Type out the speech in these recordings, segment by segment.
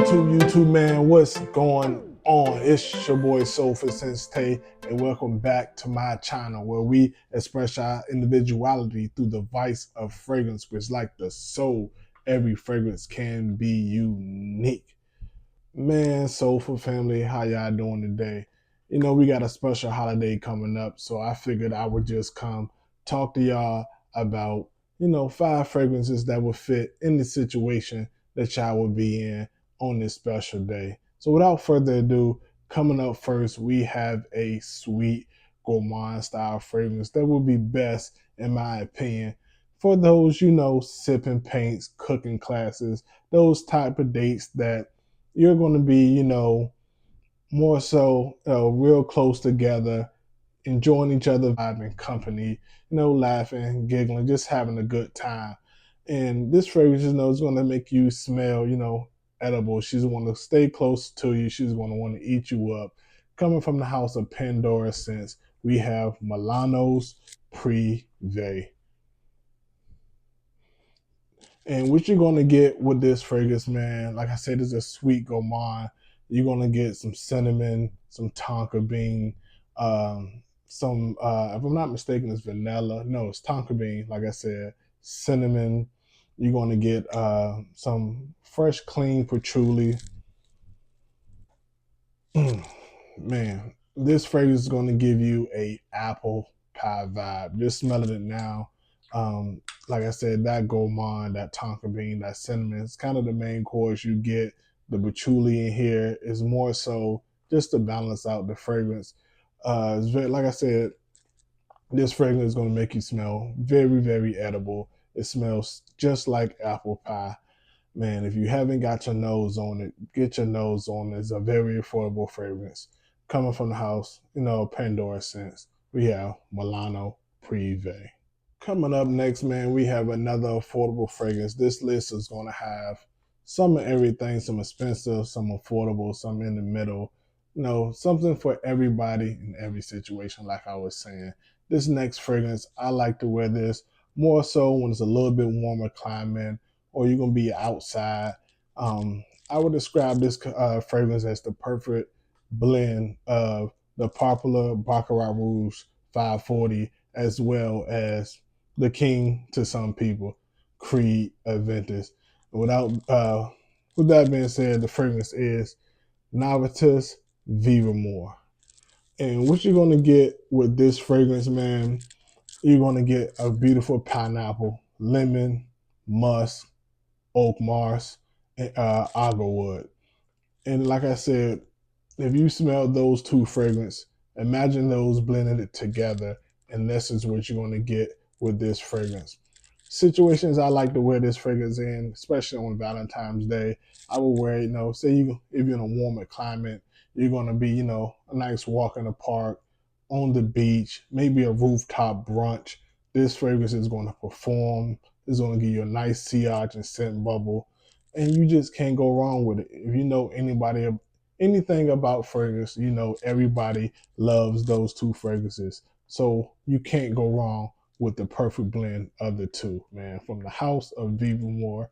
YouTube man, what's going on? It's your boy Soulful Sensei, and welcome back to my channel where we express our individuality through the vice of fragrance, which, like the soul, every fragrance can be unique. Man, Soulful family, how y'all doing today? We got a special holiday coming up, so I figured I would just come talk to y'all about, 5 fragrances that would fit in the situation that y'all would be in on this special day. So without further ado, coming up first, we have a sweet gourmand style fragrance that would be best, in my opinion, for those, sipping paints, cooking classes, those type of dates that you're going to be, more so real close together, enjoying each other, vibing company, laughing, giggling, just having a good time. And this fragrance, is going to make you smell, edible. She's going to stay close to you. She's going to want to eat you up. Coming from the house of Pandora Scents, we have Milano's Privé. And what you're gonna get with this fragrance, man, like I said, is a sweet gourmand. You're gonna get some cinnamon, some tonka bean, some if I'm not mistaken, it's vanilla. No, it's tonka bean. Like I said, cinnamon. You're gonna get some fresh, clean patchouli. Man, this fragrance is gonna give you a apple pie vibe. Just smelling it now. Like I said, that gourmand, that tonka bean, that cinnamon, it's kind of the main course you get. The patchouli in here is more so just to balance out the fragrance. It's very, like I said, this fragrance is going to make you smell very, very edible. It smells just like apple pie. Man, if you haven't got your nose on it, get your nose on it. It's a very affordable fragrance. Coming from the house, Pandora Scents, we have Milano Privé. Coming up next, man, we have another affordable fragrance. This list is going to have some of everything, some expensive, some affordable, some in the middle. Something for everybody in every situation, like I was saying. This next fragrance, I like to wear this more so when it's a little bit warmer climate or you're going to be outside. I would describe this fragrance as the perfect blend of the popular Baccarat Rouge 540 as well as the king to some people, Creed Aventus. With that being said, the fragrance is Novitus Vivamore. And what you're gonna get with this fragrance, man, you're gonna get a beautiful pineapple, lemon, musk, oak moss, and agarwood. And like I said, if you smell those two fragrances, imagine those blended it together, and this is what you're gonna get with this fragrance. Situations I like to wear this fragrance in, especially on Valentine's Day, I will wear it, say if you're in a warmer climate, you're gonna be, a nice walk in the park, on the beach, maybe a rooftop brunch. This fragrance is gonna perform. It's gonna give you a nice sillage and scent bubble, and you just can't go wrong with it. If you know anything about fragrance, everybody loves those two fragrances. So you can't go wrong with the perfect blend of the two, man. From the house of Vivamore,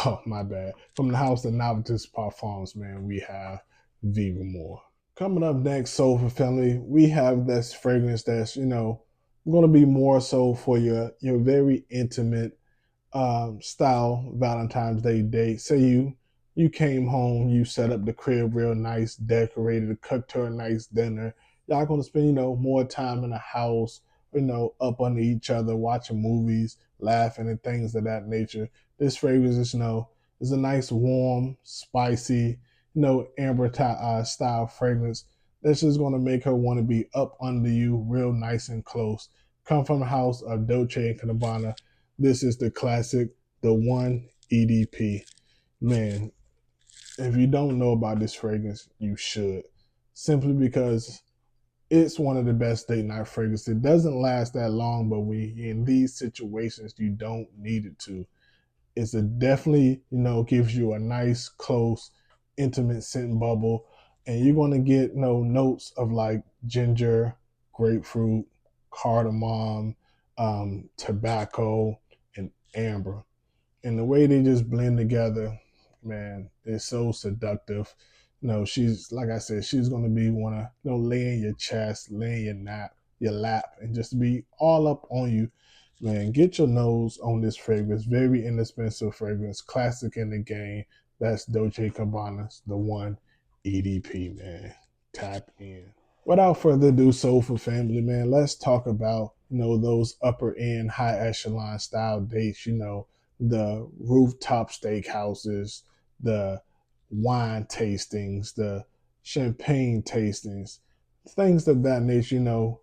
oh my bad. From the house of Novitus Parfums, man, we have Vivamore. Coming up next, Soulful Family, we have this fragrance that's, going to be more so for your very intimate style Valentine's Day date. Say you came home, you set up the crib real nice, decorated, cooked her a nice dinner. Y'all gonna spend, more time in the house, up under each other, watching movies, laughing, and things of that nature. This fragrance is, is a nice, warm, spicy, amber style fragrance that's just gonna make her want to be up under you, real nice and close. Come from the house of Dolce and Gabbana. This is the classic, the one EDP. Man, if you don't know about this fragrance, you should. Simply because it's one of the best date night fragrances. It doesn't last that long, but in these situations, you don't need it to. It's a definitely, gives you a nice, close, intimate scent bubble. And you're going to get, notes of like ginger, grapefruit, cardamom, tobacco, and amber. And the way they just blend together, man, is so seductive. She's, like I said, she's gonna be wanna lay in your chest, lay in your lap, and just be all up on you. Man, get your nose on this fragrance. Very inexpensive fragrance, classic in the game. That's Dolce & Gabbana's The One EDP, man. Tap in. Without further ado, Soulful Family, man, let's talk about, those upper end, high echelon style dates, the rooftop steakhouses, the wine tastings, the champagne tastings, things of that nature,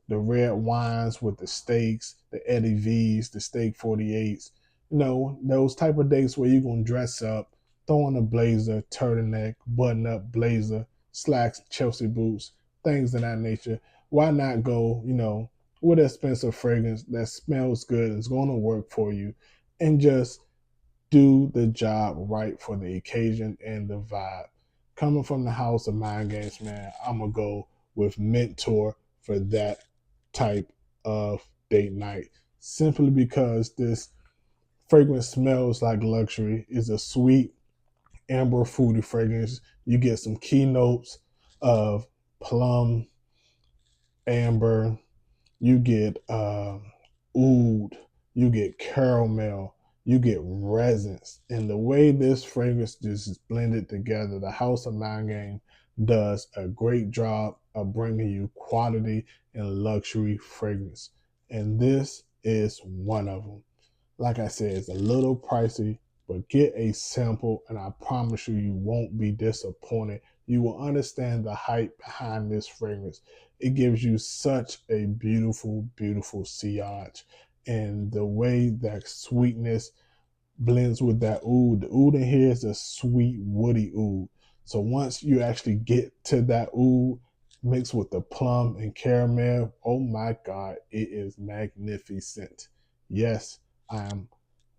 the red wines with the steaks, the Eddie V's, the steak 48s, those type of dates where you're going to dress up, throw on a blazer, turtleneck, button up blazer, slacks, Chelsea boots, things of that nature. Why not go, with an expensive fragrance that smells good, is going to work for you, and just do the job right for the occasion and the vibe. Coming from the house of mind games, man, I'm going to go with Mentor for that type of date night. Simply because this fragrance smells like luxury. It's a sweet, amber, fruity fragrance. You get some keynotes of plum, amber, you get oud, you get caramel, you get resins. And the way this fragrance just is blended together, the House of Mind Game does a great job of bringing you quality and luxury fragrance. And this is one of them. Like I said, it's a little pricey, but get a sample, and I promise you, you won't be disappointed. You will understand the hype behind this fragrance. It gives you such a beautiful, beautiful sillage. And the way that sweetness blends with that oud. The oud in here is a sweet, woody oud. So once you actually get to that oud mixed with the plum and caramel, oh my God, it is magnificent. Yes, I am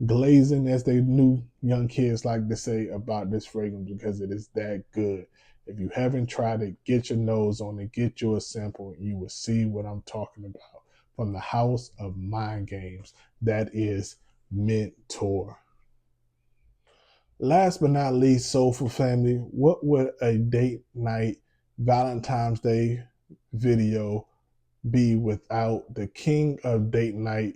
glazing, as they new young kids like to say, about this fragrance because it is that good. If you haven't tried it, get your nose on it, get you a sample, and you will see what I'm talking about. From the House of Mind Games, that is Mentor. Last but not least, Soulful Family, what would a date night Valentine's Day video be without the king of date night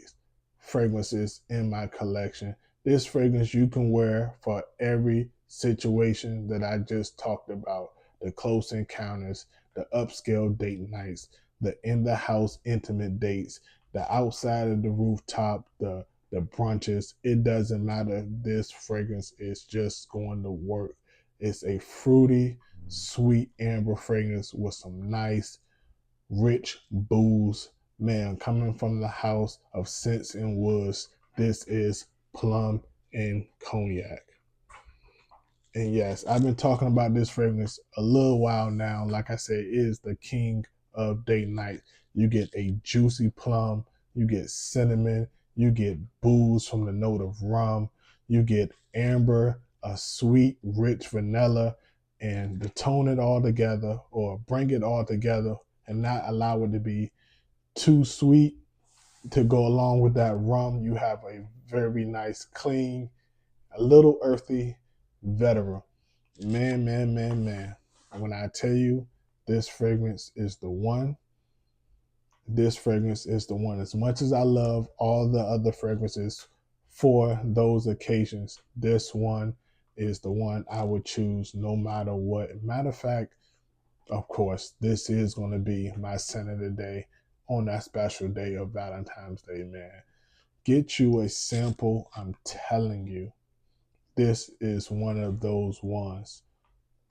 fragrances in my collection? This fragrance you can wear for every situation that I just talked about: the close encounters, the upscale date nights, the in the house intimate dates, the outside of the rooftop, the brunches. It doesn't matter. This fragrance is just going to work. It's a fruity, sweet amber fragrance with some nice, rich booze. Man, coming from the house of scents and woods, this is plum and cognac. And yes, I've been talking about this fragrance a little while now. Like I said, it is the king of date night. You get a juicy plum, you get cinnamon, you get booze from the note of rum, you get amber, a sweet, rich vanilla, and to tone it all together or bring it all together and not allow it to be too sweet to go along with that rum, you have a very nice, clean, a little earthy veteran. Man, man, man, man. When I tell you this fragrance is the one, this fragrance is the one. As much as I love all the other fragrances for those occasions, this one is the one I would choose no matter what. Matter of fact, of course, this is going to be my scent of the day on that special day of Valentine's Day, man. Get you a sample. I'm telling you, this is one of those ones.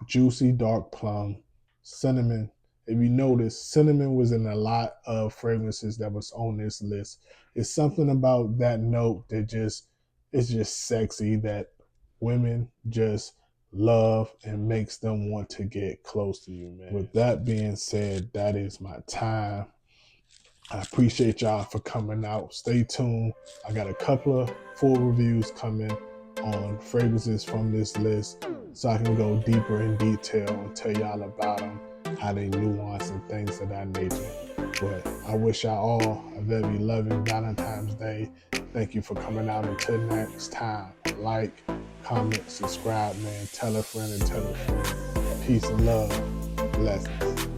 Juicy dark plum, cinnamon. If you notice, cinnamon was in a lot of fragrances that was on this list. It's something about that note that just, it's just sexy, that women just love and makes them want to get close to you, man. With that being said, that is my time. I appreciate y'all for coming out. Stay tuned. I got a couple of full reviews coming on fragrances from this list, so I can go deeper in detail and tell y'all about them, how they nuance and things of that nature. But I wish y'all all a very loving Valentine's Day. Thank you for coming out. Until next time, like, comment, subscribe, man. Tell a friend and tell a friend. Peace and love. Blessings.